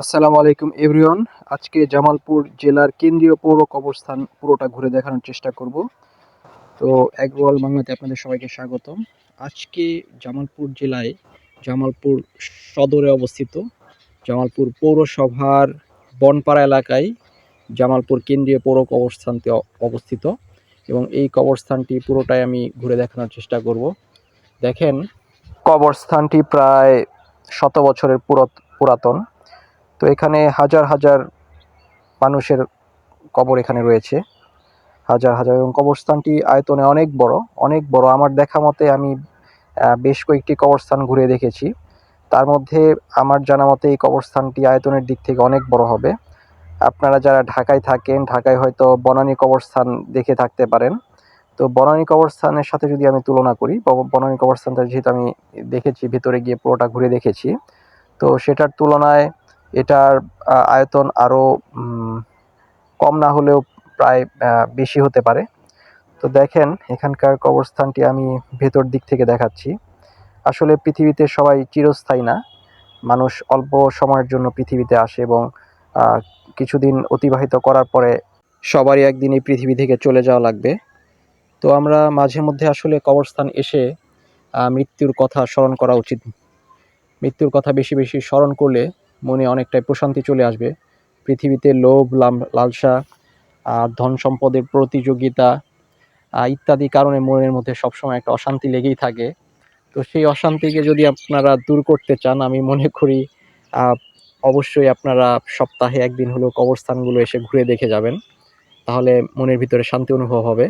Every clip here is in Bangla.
আসসালামু আলাইকুম এভরিওয়ান। আজকে জামালপুর জেলার কেন্দ্রীয় পৌর কবরস্থান পুরোটা ঘুরে দেখানোর চেষ্টা করব। তো অ্যাগ্রোয়াল বাংলাতে আপনাদের সবাইকে স্বাগতম। আজকে জামালপুর জেলায় জামালপুর সদরে অবস্থিত জামালপুর পৌরসভার বনপাড়া এলাকায় জামালপুর কেন্দ্রীয় পৌর কবরস্থানটি অবস্থিত এবং এই কবরস্থানটি পুরোটাই আমি ঘুরে দেখানোর চেষ্টা করব। দেখেন, কবরস্থানটি প্রায় 100 বছরের পুরাতন। তো এখানে হাজার হাজার মানুষের কবর এখানে রয়েছে, হাজার হাজার, এবং কবরস্থানটি আয়তনে অনেক বড়, অনেক বড়। আমার দেখা মতে আমি বেশ কয়েকটি কবরস্থান ঘুরে দেখেছি, তার মধ্যে আমার জানা মতে এই কবরস্থানটি আয়তনের দিক থেকে অনেক বড় হবে। আপনারা যারা ঢাকায় থাকেন, ঢাকায় হয়তো বনানী কবরস্থান দেখে থাকতে পারেন। তো বনানী কবরস্থানের সাথে যদি আমি তুলনা করি, বনানী কবরস্থানটা যেহেতু আমি দেখেছি, ভিতরে গিয়ে পুরোটা ঘুরে দেখেছি, তো সেটার তুলনায় এটার আয়তন আরও কম না হলেও প্রায় বেশি হতে পারে। তো দেখেন, এখানকার কবরস্থানটি আমি ভেতর দিক থেকে দেখাচ্ছি। আসলে পৃথিবীতে সবাই চিরস্থায়ী না, মানুষ অল্প সময়ের জন্য পৃথিবীতে আসে এবং কিছুদিন অতিবাহিত করার পরে সবারই একদিন এই পৃথিবী থেকে চলে যাওয়া লাগবে। তো আমরা মাঝে মধ্যে আসলে কবরস্থান এসে মৃত্যুর কথা স্মরণ করা উচিত। মৃত্যুর কথা বেশি বেশি স্মরণ করলে মনে অনেকটাই প্রশান্তি চলে আসবে। পৃথিবীতে লোভ, লালসা, ধন সম্পদের প্রতিযোগিতা ইত্যাদি কারণে মনের মধ্যে সবসময় একটা অশান্তি লেগেই থাকে। তো সেই অশান্তিকে যদি আপনারা দূর করতে চান, আমি মনে করি অবশ্যই আপনারা সপ্তাহে একদিন হলেও কবরস্থানগুলো এসে ঘুরে দেখে যাবেন, তাহলে মনের ভিতরে শান্তি অনুভব হবে।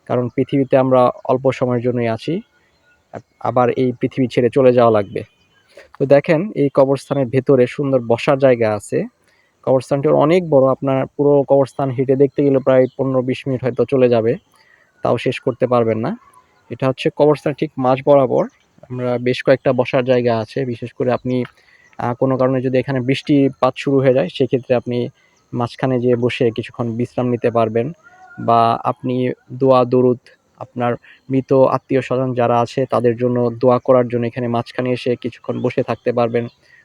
কারণ পৃথিবীতে আমরা অল্প সময়ের জন্যই আছি, আবার এই পৃথিবী ছেড়ে চলে যাওয়া লাগবে। তো দেখেন, এই কবরস্থানের ভেতরে সুন্দর বসার জায়গা আছে। কবরস্থানটি অনেক বড়, আপনার পুরো কবরস্থান হেঁটে দেখতে গেলে প্রায় 15-20 মিনিট হয়তো চলে যাবে, তাও শেষ করতে পারবেন না। এটা হচ্ছে কবরস্থান ঠিক মাঝ বরাবর আমরা বেশ কয়েকটা বসার জায়গা আছে। বিশেষ করে আপনি কোনো কারণে যদি এখানে বৃষ্টিপাত শুরু হয়ে যায়, সেক্ষেত্রে আপনি মাঝখানে যেয়ে বসে কিছুক্ষণ বিশ্রাম নিতে পারবেন, বা আপনি দোয়া দরুদ, আপনার মৃত আত্মীয় স্বজন যারা আছে তাদের জন্য দোয়া করার জন্য এখানে মাঝখানে এসে কিছুক্ষণ বসে থাকতে পারবেন,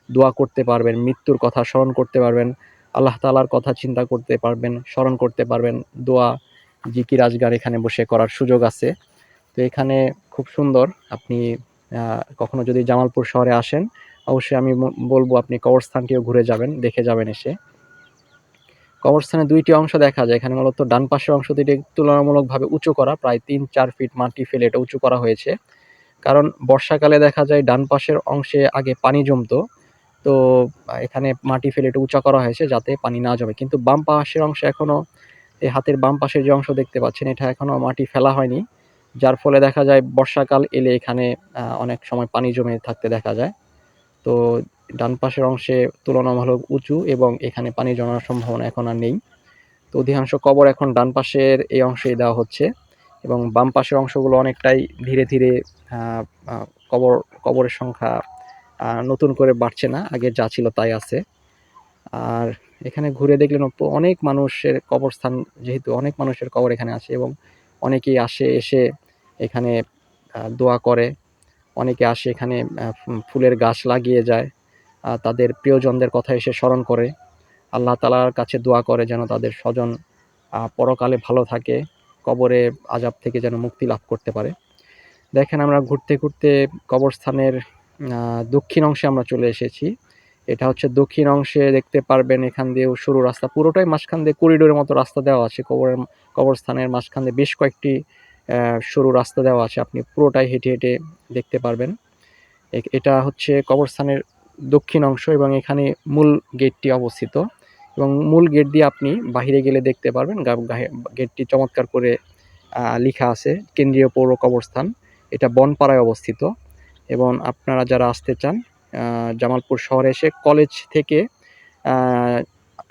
দোয়া করতে পারবেন, মৃত্যুর কথা স্মরণ করতে পারবেন, আল্লাহ তাআলার কথা চিন্তা করতে পারবেন, স্মরণ করতে পারবেন। দোয়া, জিকির আজগার এখানে বসে করার সুযোগ আছে। তো এখানে খুব সুন্দর। আপনি কখনো যদি জামালপুর শহরে আসেন, অবশ্যই আমি বলবো আপনি কবরস্থানটিও ঘুরে যাবেন, দেখে যাবেন এসে। কবরস্থানে দুইটি অংশ দেখা যায়। এখানে মূলত ডান পাশের অংশটি তুলনামূলকভাবে উঁচু করা, প্রায় 3-4 ফিট মাটি ফেলে এটা উঁচু করা হয়েছে। কারণ বর্ষাকালে দেখা যায় ডান পাশের অংশে আগে পানি জমতো, তো এখানে মাটি ফেলে এটা উঁচা করা হয়েছে যাতে পানি না জমে। কিন্তু বাম পাশের অংশে এখনো, এই হাতের বাম পাশের যে অংশ দেখতে পাচ্ছেন, এটা এখনো মাটি ফেলা হয়নি, যার ফলে দেখা যায় বর্ষাকাল এলে এখানে অনেক সময় পানি জমে থাকতে দেখা যায়। তো ডান পাশের অংশে তুলনামূলক উঁচু এবং এখানে পানি জমার সম্ভাবনা এখন আর নেই। তো অধিকাংশ কবর এখন ডান পাশের এই অংশেই দেওয়া হচ্ছে, এবং বাম পাশের অংশগুলো অনেকটাই ধীরে ধীরে কবর কবরের সংখ্যা নতুন করে বাড়ছে না, আগে যা ছিল তাই আছে। আর এখানে ঘুরে দেখলেন অনেক মানুষের কবরস্থান, যেহেতু অনেক মানুষের কবর এখানে আছে এবং অনেকেই আসে, এসে এখানে দোয়া করে। অনেকে আসে এখানে ফুলের গাছ লাগিয়ে যায়, তাদের প্রিয়জনদের কথা এসে স্মরণ করে, আল্লাহ তাআলার কাছে দোয়া করে যেন তাদের স্বজন পরকালে ভালো থাকে, কবরে আযাব থেকে যেন মুক্তি লাভ করতে পারে। দেখেন, আমরা ঘুরতে ঘুরতে কবরস্থানের দক্ষিণ অংশে আমরা চলে এসেছি। এটা হচ্ছে দক্ষিণ অংশে দেখতে পারবেন, এখান দিয়েও সরু রাস্তা, পুরোটাই মাঝখান দিয়ে করিডোরের মতো রাস্তা দেওয়া আছে। কবরস্থানের মাঝখান দিয়ে বেশ কয়েকটি সরু রাস্তা দেওয়া আছে, আপনি পুরোটাই হেঁটে হেঁটে দেখতে পারবেন। এটা হচ্ছে কবরস্থানের দক্ষিণ অংশ এবং এখানে মূল গেটটি অবস্থিত, এবং মূল গেট দিয়ে আপনি বাহিরে গেলে দেখতে পারবেন গেটটি চমৎকার করে লেখা আছে কেন্দ্রীয় পৌর কবরস্থান। এটা বনপাড়ায় অবস্থিত, এবং আপনারা যারা আসতে চান জামালপুর শহরে এসে কলেজ থেকে,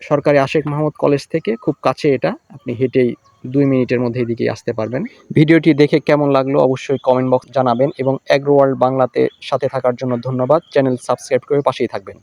সরকারি আশেক মাহমুদ কলেজ থেকে খুব কাছে, এটা আপনি হেঁটেই 2 মিনিটের মধ্যে এদিকে আসতে পারবেন। ভিডিওটি দেখে কেমন লাগলো অবশ্যই কমেন্ট বক্স জানাবেন, এবং অ্যাগ্রো ওয়ার্ল্ড বাংলাতে সাথে থাকার জন্য ধন্যবাদ। চ্যানেল সাবস্ক্রাইব করে পাশেই থাকবেন।